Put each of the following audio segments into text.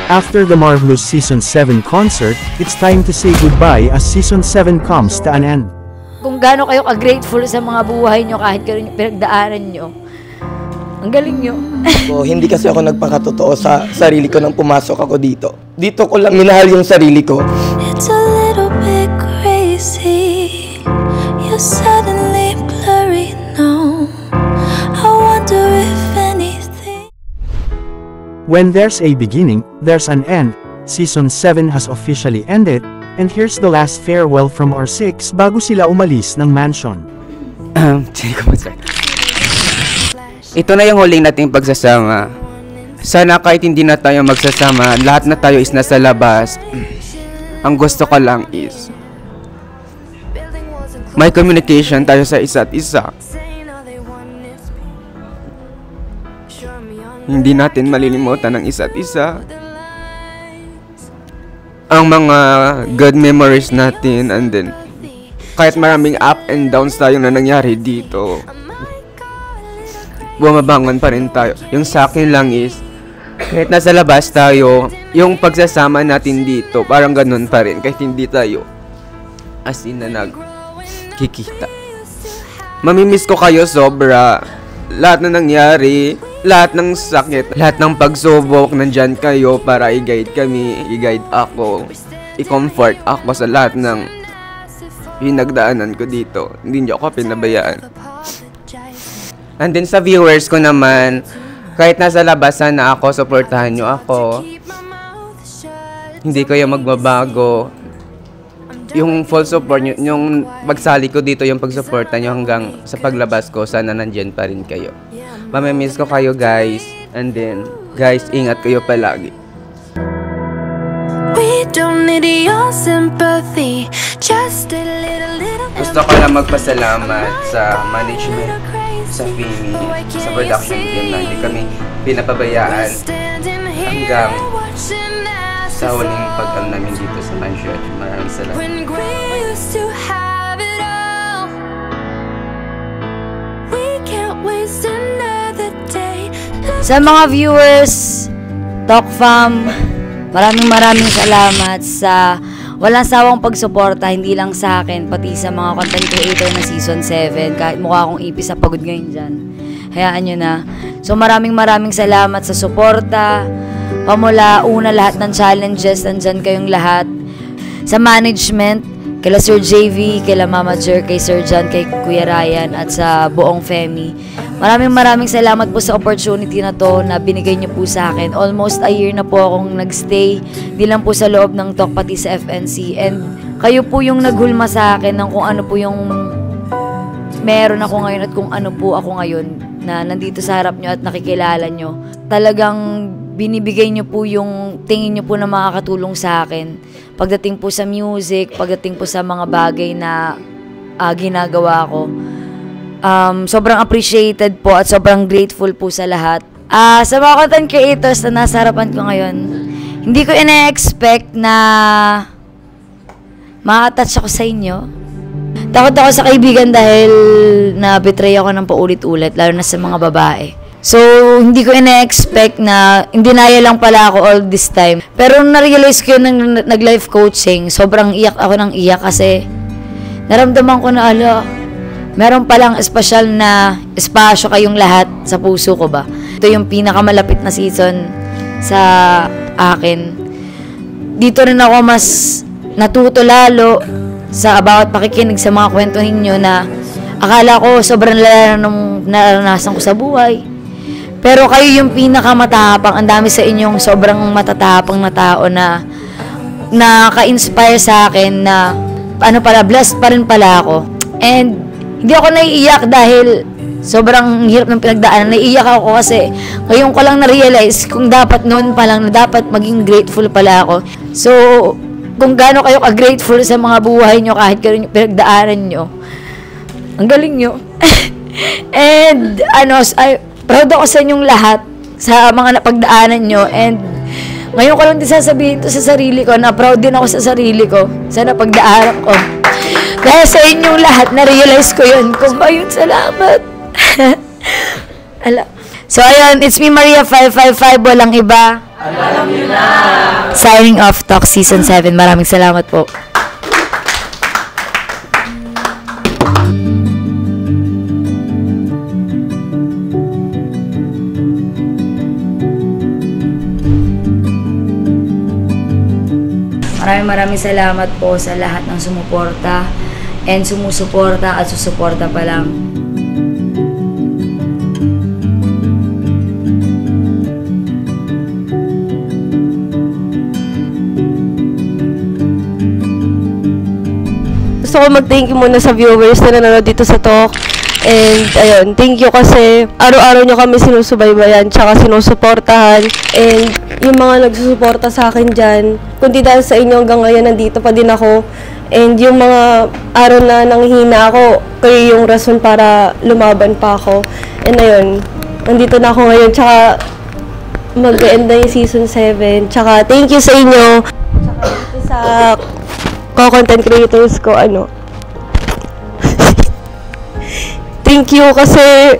After the marvelous Season 7 concert, it's time to say goodbye as Season 7 comes to an end. Kung gaano kayo ka-grateful sa mga buhay nyo kahit kayo yung pinagdaanan nyo, ang galing nyo. So, hindi kasi ako nagpakatotoo sa sarili ko nang pumasok ako dito. Dito ko lang minahal yung sarili ko. It's a little bit crazy. You're suddenly blurry now. I wonder if anything. When there's a beginning, there's an end. Season 7 has officially ended, and here's the last farewell from R6 bago sila umalis ng mansion. Ito na yung huling nating pagsasama. Sana kahit hindi na tayo magsasama, lahat na tayo is nasa labas. Ang gusto ko lang is may communication tayo sa isa't isa. Hindi natin malilimutan ang isa't isa. Ang mga good memories natin, and then kahit maraming up and downs tayo na nangyari dito, bumabangon pa rin tayo. Yung sa akin lang is, kahit nasa labas tayo, yung pagsasama natin dito, parang ganun pa rin. Kahit hindi tayo, as in na nagkikita. Mamimiss ko kayo sobra. Lahat na nangyari, lahat ng sakit, lahat ng pagsubok, nandyan kayo para i-guide kami, i-guide ako, i-comfort ako sa lahat ng pinagdaanan ko dito. Hindi niyo ako pinabayaan. And then sa viewers ko naman, kahit nasa labasan na ako, supportahan nyo ako. Hindi ko yung magbabago. Yung full support nyo, yung pagsali ko dito, yung pagsuporta nyo hanggang sa paglabas ko, sana nandyan pa rin kayo. Mamimiss ko kayo guys. And then, guys, ingat kayo palagi. We don't need your sympathy, just a little. Gusto ko lang magpasalamat sa management, sa FEME, sa production team na hindi kami pinapabayaan hanggang sa huling pag-ang namin dito sa mansion. Maraming salamat. Sa mga viewers, Talk Fam, maraming salamat sa walang sawang pagsuporta, hindi lang sa akin, pati sa mga content creator na Season 7. Kahit mukha akong ipis sa pagod ngayon dyan, hayaan nyo na. So maraming salamat sa suporta. Pamula una lahat ng challenges, nandyan kayong lahat. Sa management, kila Sir JV, kila Mama Jer, kay Sir John, kay Kuya Ryan, at sa buong FEME. Maraming salamat po sa opportunity na to na binigay niyo po sa akin. Almost a year na po akong nagstay, di lang po sa loob ng Talk, pati sa FNC. And kayo po yung naghulma sa akin ng kung ano po yung meron ako ngayon at kung ano po ako ngayon na nandito sa harap nyo at nakikilala nyo. Talagang binibigay nyo po yung tingin nyo po na makakatulong sa akin. Pagdating po sa music, pagdating po sa mga bagay na ginagawa ko. Sobrang appreciated po at sobrang grateful po sa lahat. Sa mga content creators na nasa harapan ko ngayon, hindi ko ina-expect na ma-attach ako sa inyo. Takot ako sa kaibigan dahil na-betray ako ng paulit-ulit, lalo na sa mga babae. So, hindi ko ina-expect na hindi naya lang pala ako all this time. Pero na-realize ko yun nag-life coaching, sobrang iyak ako ng iyak kasi naramdaman ko na, meron palang espesyal na espasyo kayong lahat sa puso ko ba. Ito yung pinakamalapit na season sa akin. Dito rin ako mas natuto lalo sa bawat pakikinig sa mga kwento ninyo na akala ko sobrang lala nung naranasan ko sa buhay. Pero kayo yung pinakamatapang. Ang dami sa inyong sobrang matatapang na tao na naka-inspire sa akin na blessed pa rin pala ako. And hindi ako naiiyak dahil sobrang hirap ng pinagdaanan. Naiiyak ako kasi ngayon ko lang na-realize kung dapat noon pa lang na dapat maging grateful pala ako. So, kung gaano kayo ka-grateful sa mga buhay nyo kahit kayo yung pinagdaanan nyo, ang galing nyo. And proud ako sa inyong lahat sa mga napagdaanan nyo. And ngayon ko lang din sasabihin to sa sarili ko na proud din ako sa sarili ko sa napagdaanan ko. Dahil sa inyong lahat, na-realize ko yun. Kung ayun, salamat. So, ayun, it's me, Maria 555, walang iba. Signing off, Talk Season 7. Maraming salamat po. Maraming salamat po sa lahat ng sumuporta and sumusuporta at susuporta pa lang. Gusto ko mag-thank you muna sa viewers na nanonood dito sa Talk. And ayun, thank you kasi araw-araw nyo kami sinusubaybayan tsaka sinusuportahan. And yung mga nagsusuporta sa akin dyan, kundi dahil sa inyo hanggang ngayon nandito pa din ako. And yung mga araw na nanghihina ako, kayo yung rason para lumaban pa ako. And ayun, nandito na ako ngayon tsaka mag-end na yung season 7. Tsaka thank you sa inyo. Tsaka dito sa content creators ko, thank you kasi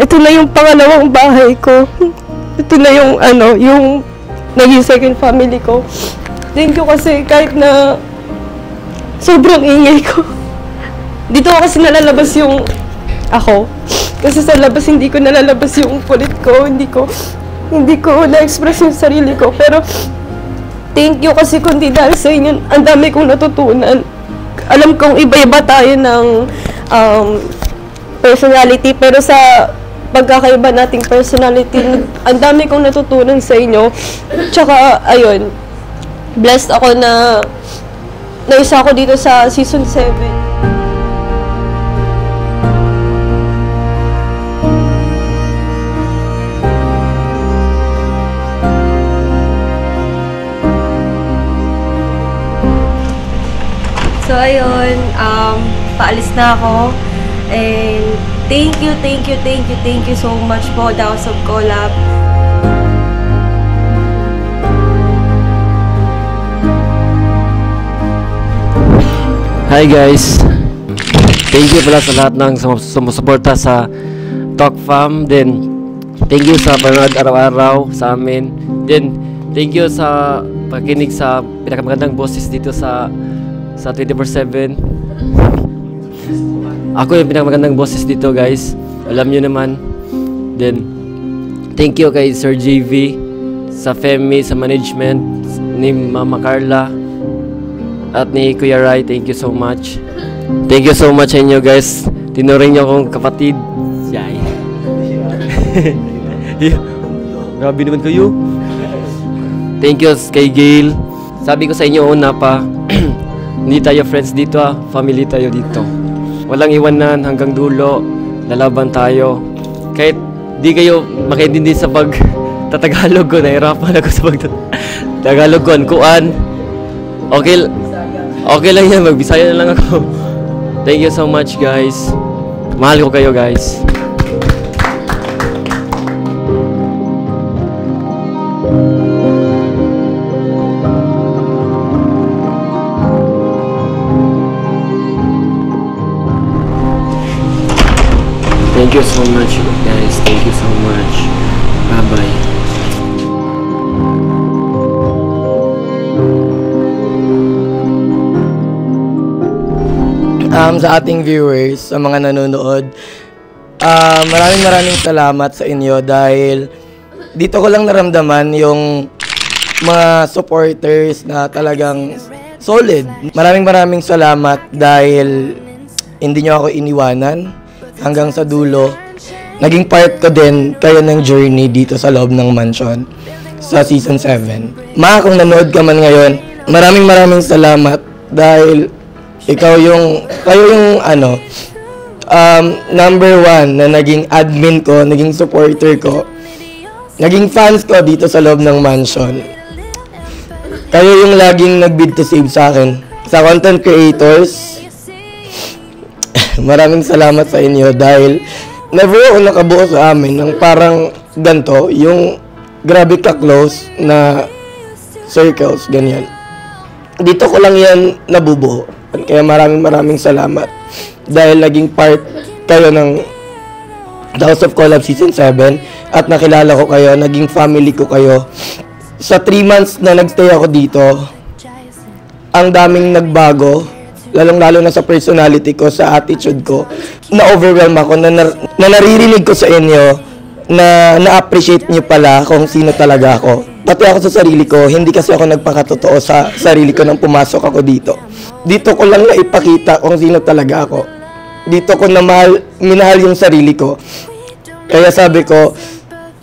ito na yung pangalawang bahay ko. Ito na yung yung naging second family ko. Thank you kasi kahit na sobrang ingay ko. Dito kasi nalalabas yung ako. Kasi sa labas hindi ko nalalabas yung kulit ko. Hindi ko na-express yung sarili ko. Pero thank you kasi kundi dahil sa inyo, ang dami kong natutunan. Alam kong iba-iba tayo ng personality, pero sa pagkakaiba nating personality, ang dami kong natutunan sa inyo. Tsaka, ayun, blessed ako na naisa ako dito sa season 7. So, ayun, paalis na ako. And thank you so much po, The House of Collab. Hi guys! Thank you pala sa lahat ng sumusuporta sa Talk Fam. Then, thank you sa panonood araw-araw sa amin. Then, thank you sa pakikinig sa pinakamagandang boses dito sa 24/7. Ako yung pinakamagandang boses dito, guys. Alam nyo naman. Then, thank you kay Sir JV, sa Femi, sa management, ni Mama Carla, at ni Kuya Rai. Thank you so much. Thank you so much sa inyo, guys. Tinuring nyo akong kapatid. Siyay. Grabe naman kayo. Thank you kay Gail. Sabi ko sa inyo una pa, hindi tayo friends dito, family tayo dito. Walang iwanan hanggang dulo, lalaban tayo. Kahit di kayo makaintindi sa pag-Tagalog ko, nahirapan ako sa pag-Tagalog ko, kuan. Okay lang yan, magbisaya na lang ako. Thank you so much, guys. Mahal ko kayo, guys. Thank you so much, guys. Thank you so much. Bye-bye. Sa ating viewers, sa mga nanonood, maraming salamat sa inyo dahil dito ko lang naramdaman yung mga supporters na talagang solid. Maraming salamat dahil hindi nyo ako iniwanan hanggang sa dulo. Naging part ko din kayo ng journey dito sa loob ng mansion sa season 7. Kung nanood ka man ngayon, maraming salamat dahil kayo yung number 1 na naging admin ko, naging supporter ko, naging fans ko dito sa loob ng mansion. Kayo yung laging nag-bid to save sa akin. Sa content creators, maraming salamat sa inyo dahil never ako nakabuo sa amin ng parang ganito, yung grabe ka-close na circles, ganyan. Dito ko lang yan nabubuo. Kaya maraming salamat dahil naging part kayo ng The House of Collab Season 7 at nakilala ko kayo, naging family ko kayo. Sa 3 months na nagstay ako dito, ang daming nagbago, lalong-lalo na sa personality ko, sa attitude ko. Na-overwhelm ako, na naririnig ko sa inyo, na na-appreciate nyo pala kung sino talaga ako. Pati ako sa sarili ko, hindi kasi ako nagpakatotoo sa sarili ko nang pumasok ako dito. Dito ko lang naipakita kung sino talaga ako. Dito ko minahal yung sarili ko. Kaya sabi ko,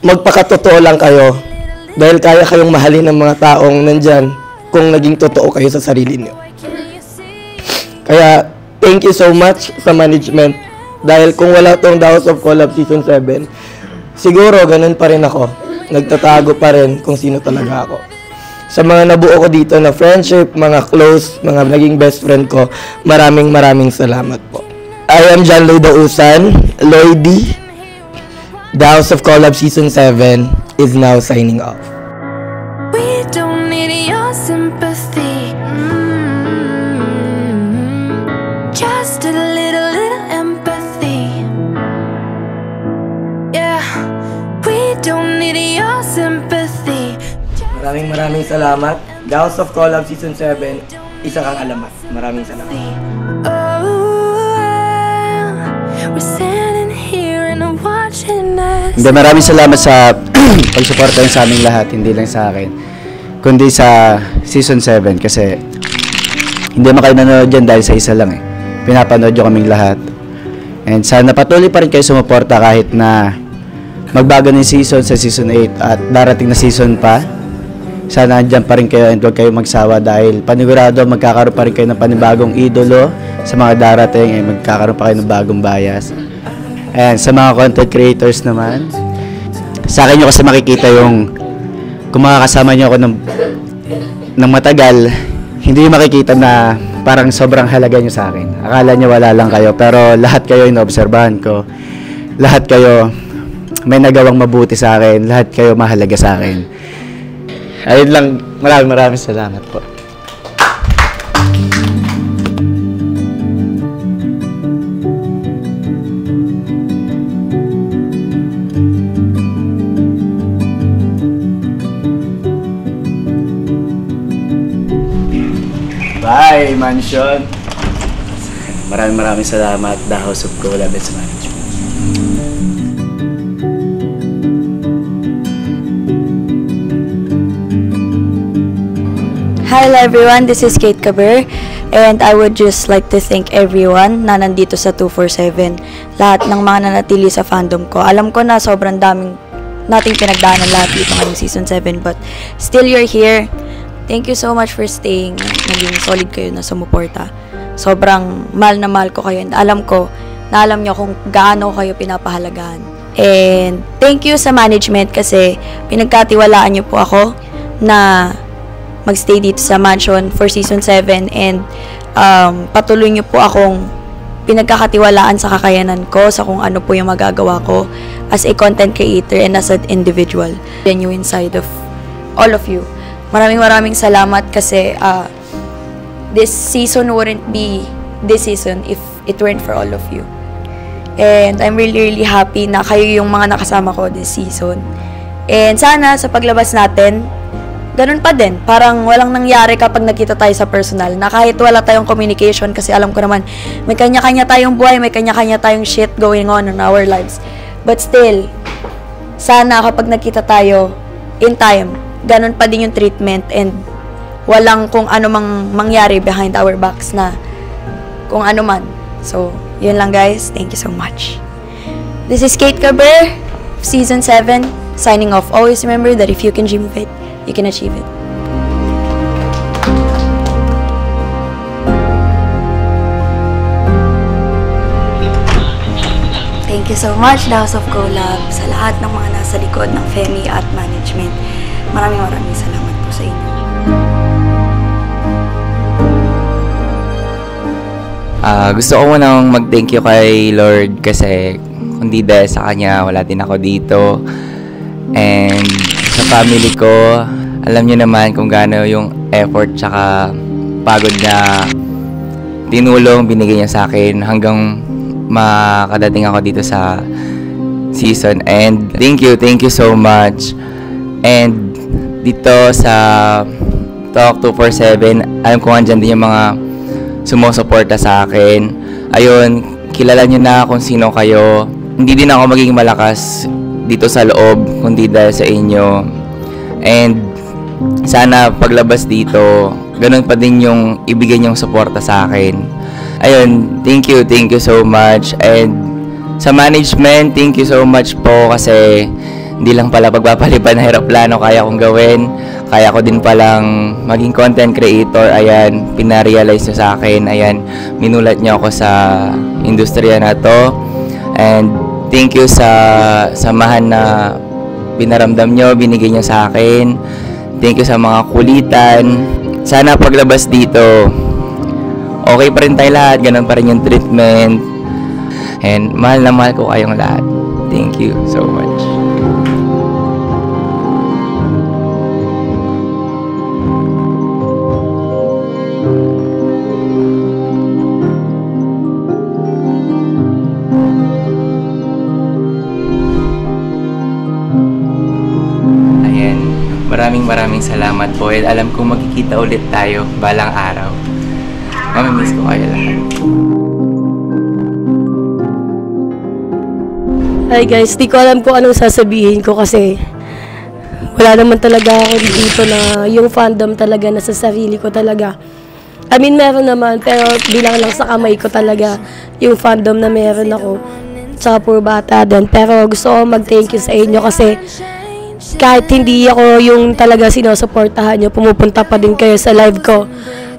magpakatotoo lang kayo. Dahil kaya kayong mahalin ng mga taong nandyan kung naging totoo kayo sa sarili niyo. Kaya, thank you so much sa management. Dahil kung wala tong The House of Collab Season 7, siguro ganun pa rin ako. Nagtatago pa rin kung sino talaga ako. Sa mga nabuo ko dito na friendship, mga close, mga naging best friend ko, maraming salamat po. I am John Lloyd Dausan, Lloydie. The House of Collab Season 7 is now signing off. We don't need your sympathy. Just a little empathy. Yeah, we don't need your sympathy. Maraming salamat. The House of Collab Season 7, isa kang alamat. Maraming salamat. We're standing here and watching us. Maraming salamat sa pagsuporta sa aming lahat, hindi lang sa akin, kundi sa Season 7 kasi hindi man kayo nanonood dyan dahil sa isa lang Pinapanood nyo kaming lahat. And sana patuloy pa rin kayo sumuporta kahit na magbago ng season sa Season 8 at darating na season pa. Sana andyan pa rin kayo and huwag kayo magsawa dahil panigurado magkakaroon pa rin kayo ng panibagong idolo sa mga darating magkakaroon pa kayo ng bagong bias. And sa mga content creators naman, sa akin nyo kasi makikita yung kung makakasama nyo ako ng matagal, hindi nyo makikita na parang sobrang halaga nyo sa akin. Akala nyo wala lang kayo, pero lahat kayo inoobserbahan ko. Lahat kayo may nagawang mabuti sa akin. Lahat kayo mahalaga sa akin. Ayun lang, maraming salamat po. Bye, Mansion! Maraming salamat, The House of Collab and sa management. Hello everyone, this is Kate Caber and I would just like to thank everyone na nandito sa 247. Lahat ng mga nanatili sa fandom ko. Alam ko na sobrang daming nating pinagdaanan lahat dito ngayong Season 7 but still you're here. Thank you so much for staying. Naging solid kayo na sumuporta. Sobrang mahal na mahal ko kayo and alam ko na alam nyo kung gaano kayo pinapahalagahan. And thank you sa management kasi pinagkatiwalaan nyo po ako na magstay dito sa mansion for Season 7 and patuloy nyo po akong pinagkakatiwalaan sa kakayanan ko, sa kung ano po yung magagawa ko as a content creator and as an individual. Genuine side of all of you. Maraming salamat kasi this season wouldn't be this season if it weren't for all of you. And I'm really happy na kayo yung mga nakasama ko this season. And sana sa paglabas natin, ganun pa din. Parang walang nangyari kapag nakita tayo sa personal. Na kahit wala tayong communication kasi alam ko naman, may kanya-kanya tayong buhay, may kanya-kanya tayong shit going on in our lives. But still, sana kapag nakita tayo in time, ganun pa din yung treatment and walang kung ano mang mangyari behind our backs na kung ano man. So, yun lang guys. Thank you so much. This is Kate Caber, Season 7, signing off. Always remember that if you can dream of it, you can achieve it. Thank you so much, The House of Collab, sa lahat ng mga nasa likod ng FEMI at management. Maraming salamat po sa inyo. Gusto ko munang mag-thank you kay Lord kasi kundi dahil sa Kanya, wala din ako dito. And sa family ko, alam niyo naman kung gaano yung effort tsaka pagod na tinulong binigay niya sa akin hanggang makadating ako dito sa season. And thank you so much. And dito sa Talk 247, alam ko andyan din yung mga sumusuporta sa akin. Ayun, kilala nyo na kung sino kayo. Hindi din ako magiging malakas dito sa loob, kundi dahil sa inyo. And sana paglabas dito, ganun pa din yung ibigay nyong suporta sa akin. Ayun, thank you so much. And sa management, thank you so much po kasi hindi lang pala pagpapalipad na aeroplano kaya kong gawin. Kaya ko din palang maging content creator. Ayan, pinarealize nyo sa akin. Ayan, minulat nyo ako sa industriya na to. And thank you sa samahan na binaramdam nyo, binigay nyo sa akin. Thank you sa mga kulitan. Sana paglabas dito, okay pa rin tayo lahat. Ganun pa rin yung treatment. And mahal na mahal ko kayong lahat. Thank you so much. Maraming salamat po. And alam kong magkikita ulit tayo balang araw. Mamimiss ko kayo lahat. Hi guys, di ko alam kung anong sasabihin ko kasi wala naman talaga ako dito na yung fandom talaga na sa sarili ko talaga. I mean, meron naman, pero bilang lang sa kamay ko talaga yung fandom na meron ako. Tsaka puro bata din. Pero gusto ko mag-thank you sa inyo kasi kahit hindi ako yung talaga sinusuportahan nyo, pumupunta pa din kayo sa live ko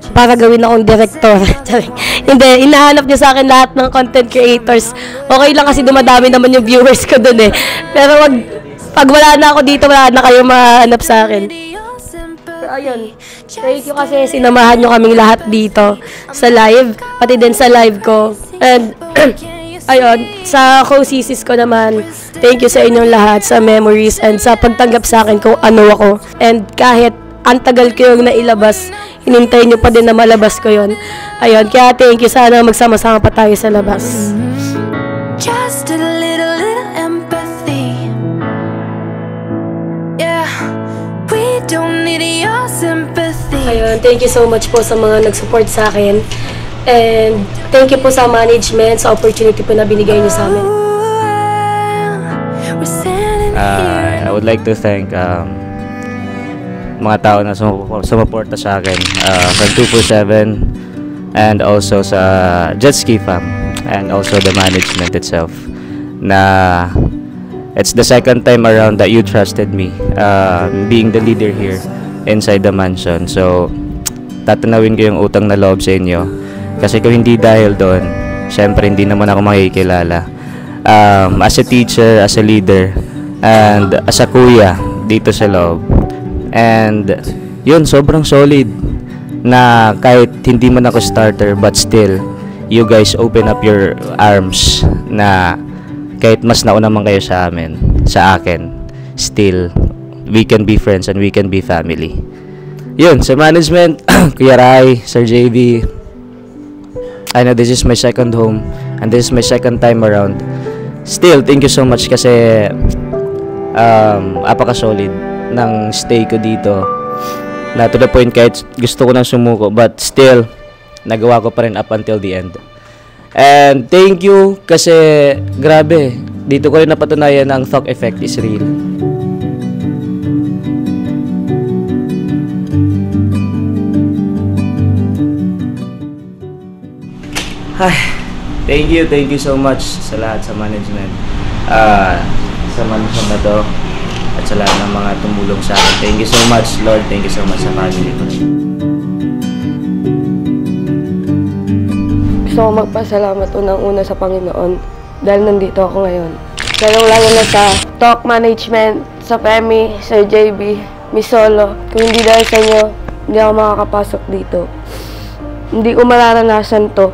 para gawin akong director. Hindi, inahanap nyo sa akin lahat ng content creators. Okay lang kasi dumadami naman yung viewers ko dun eh. Pero pag wala na ako dito, wala na kayo mahanap sa akin. Pero ayun, thank you kasi sinamahan nyo kaming lahat dito sa live, pati din sa live ko. And ayun, sa co-sisis ko naman, thank you sa inyong lahat, sa memories, and sa pagtanggap sa akin kung ano ako. And kahit ang tagal ko yung nailabas, hinintay nyo pa din na malabas ko yun. Ayun, kaya thank you, sana magsama-sama pa tayo sa labas. Just a little empathy. Yeah, we don't need your sympathy. Ayun, thank you so much po sa mga nag-support sa akin. And thank you po sa management, sa opportunity po na binigay niyo sa amin. I would like to thank mga tao na sumuporta sa akin from 247 and also sa Jet Ski Fam and also the management itself na it's the second time around that you trusted me being the leader here inside the mansion. So tatanawin ko yung utang na loob sa inyo kasi kung hindi dahil doon, syempre hindi naman ako makikilala as a teacher, as a leader, and as a kuya dito sa loob. And yun, sobrang solid na kahit hindi man ako starter, but still you guys open up your arms na kahit mas nauna man kayo sa amin, sa akin, still we can be friends and we can be family. Yun, sa management, Kuya Rai, Sir JB, I know this is my second home and this is my second time around. Still, thank you so much kasi apaka-solid ng stay ko dito na to the point kahit gusto ko nang sumuko, but still nagawa ko pa rin up until the end. And thank you kasi grabe, dito ko rin napatunayan na ang Thok effect is real. Thank you so much sa lahat sa management, sa management na to, at sa lahat ng mga tumulong sa akin. Thank you so much, Lord. Thank you so much sa family ko. Gusto ko magpasalamat unang-una sa Panginoon dahil nandito ako ngayon. Lalong-lalo na sa Talk Management, sa Femi, Sir JB, Miss Solo. Kung hindi dahil sa inyo, hindi ako makakapasok dito. Hindi ko mararanasan to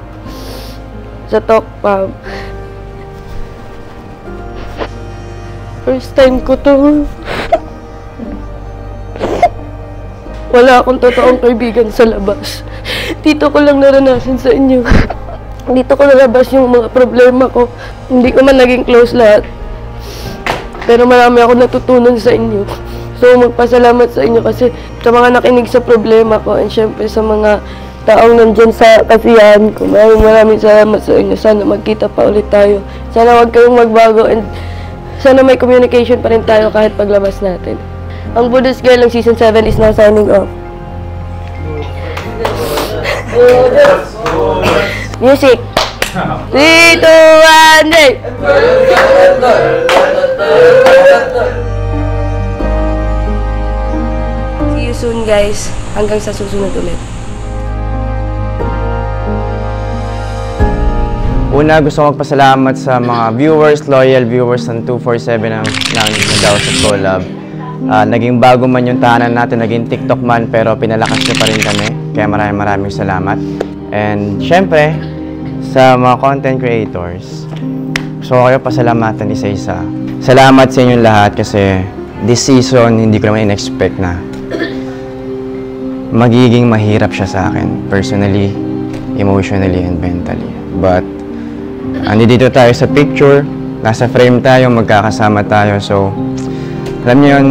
sa Talk Pub. First time ko to. Wala akong totoong kaibigan sa labas. Dito ko lang naranasan sa inyo. Dito ko nalabas yung mga problema ko. Hindi ko man naging close lahat. Pero marami ako natutunan sa inyo. So, magpasalamat sa inyo kasi sa mga nakinig sa problema ko and syempre sa mga taong nandyan sa kasiyahan ko. Maraming salamat sa inyo. Sana magkita pa ulit tayo. Sana huwag kayong magbago and sana may communication pa rin tayo kahit paglabas natin. Ang Buddhist Girl ng Season 7 is now signing off. Music! 3, 2, 1, day! See you soon guys. Hanggang sa susunod ulit. Una, gusto ko magpasalamat sa mga viewers, loyal viewers ng 247 ng Daw sa Collab. Naging bago man yung tahanan natin, naging TikTok man, pero pinalakas niyo pa rin kami. Kaya maraming salamat. And syempre, sa mga content creators, gusto ko kayo pasalamatan isa-isa. Salamat sa inyong lahat kasi this season, hindi ko naman in-expect na magiging mahirap siya sa akin, personally, emotionally, and mentally. But, andito tayo sa picture, nasa frame tayo, magkakasama tayo. So, alam niyo yun,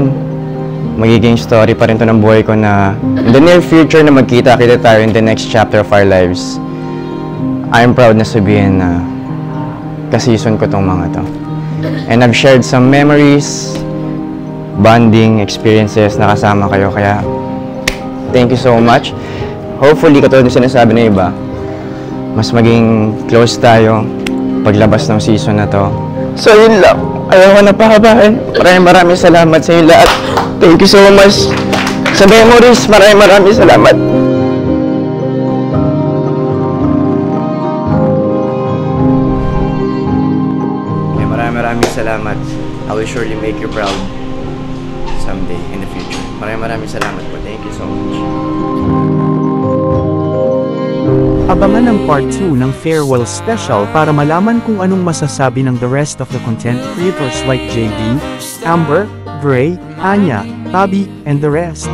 magiging story pa rin to ng buhay ko na in the near future na magkita-kita tayo in the next chapter of our lives. I'm proud na sabihin na ka-season ko tong mga to. And I've shared some memories, bonding, experiences na kasama kayo. Kaya, thank you so much. Hopefully, katulad yung sinasabi na iba, mas maging close tayo paglabas ng season na to. So yun lang, ayaw ko na pahabahan. Maraming salamat sa inyo lahat. Thank you so much sa memories. Maraming salamat. Maraming salamat. I will surely make you proud someday in the future. Maraming salamat po. Thank you so much. Abangan ang part 2 ng farewell special para malaman kung anong masasabi ng the rest of the content creators like JD, Amber, Gray, Anya, Bobby, and the rest.